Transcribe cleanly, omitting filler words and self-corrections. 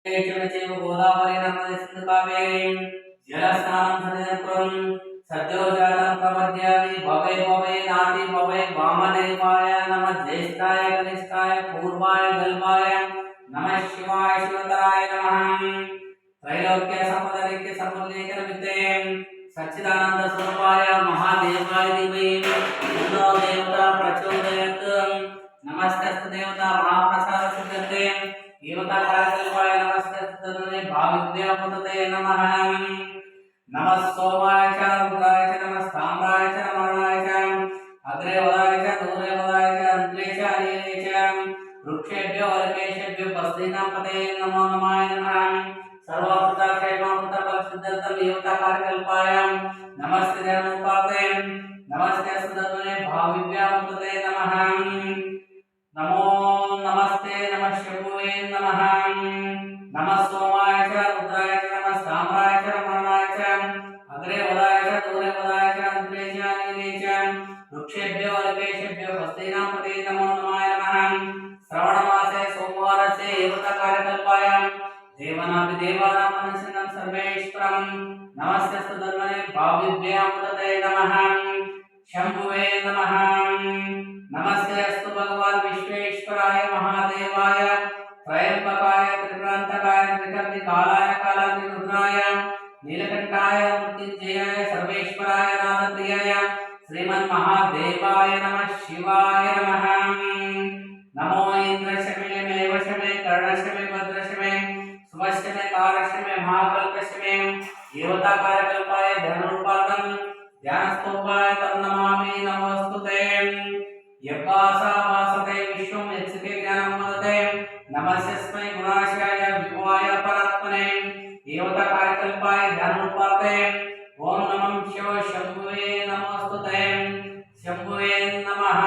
चैव गोदावरी नर्मदे सिन्धु कावेरी जलस्नानं सदिनं कुरु सद्यो जातं प्रपद्यामि भवे भवे नाति भवे वामदेवाय नमः ज्येष्ठाय कनिष्ठाय पूर्वाय गल्भाय नमः शिवाय शिवतराय नमः त्रैलोक्य संपदनित्य समुल्लेखनमिते सच्चिदानंद स्वरूपाय महादेवाय धीमहि तन्नो देवता प्रचोदयात् नमस्ते देवता महाप्रसाद सिद्धते देवता कार्यकल्पाय नमस्ते तन्मे भाविद्यापतते नमः नमः सोमाय च रुद्राय च नमः ताम्राय च नमः च अग्रे वदाय च दूरे वदाय च अन्त्रे च अनिले च वृक्षेभ्यो वर्गेभ्यो बस्तीनापते नमो नमाय नमः सर्वभूता क्षेमाभूता परिशुद्धतं देवता कार्यकल्पाय नमस्ते जगन्नाथे नमस्ते सुदत्तने भाविव्यापतते नमः नमो नमस्ते नमः शिवाय नमः नमः सोमाय च रुद्राय च नमः ताम्राय च नमः च अग्रे वदाय च दूरे वदाय च अन्त्रे च अनिले च वृक्षेभ्यो वर्गेभ्यो बस्तीनापते नमो नमाय नमः श्रावणमासे सोमवारस्य देवता कार्यकल्पाय देवानां देवानां मनसिनं सर्वेश्वरं नमस्ते सुदर्मने भाविभ्यामुदते नमः शंभुवे नमः नमस्ते अस्तु भगवान् विश्वेश्वराय महादेवाय त्रयंबकाय त्रिपुरांतकाय त्रिकर्णिकालाय कालाग्निरुद्राय नीलकंठाय मृत्युंजयाय सर्वेश्वराय नादप्रियाय श्रीमन्महादेवाय नमः शिवाय नमः नमो इंद्रशमे मेवशमे कर्णशमे भद्रशमे सुमशमे कारशमे महाकल्पशमे देवता कार्यकल्पाय धनुरूपातं ध्यानस्तोपाय तन्नमामि नमोस्तुते यज्ञासा वासते विश्वं यत्सते ज्ञानं वदते नमस्यस्मै गुणाशाय विभवाय परात्मने देवता कार्यकल्पाय ध्यानरूपाते ओम नमः शिवाय शंभुवे नमोस्तुते शंभुवे नमः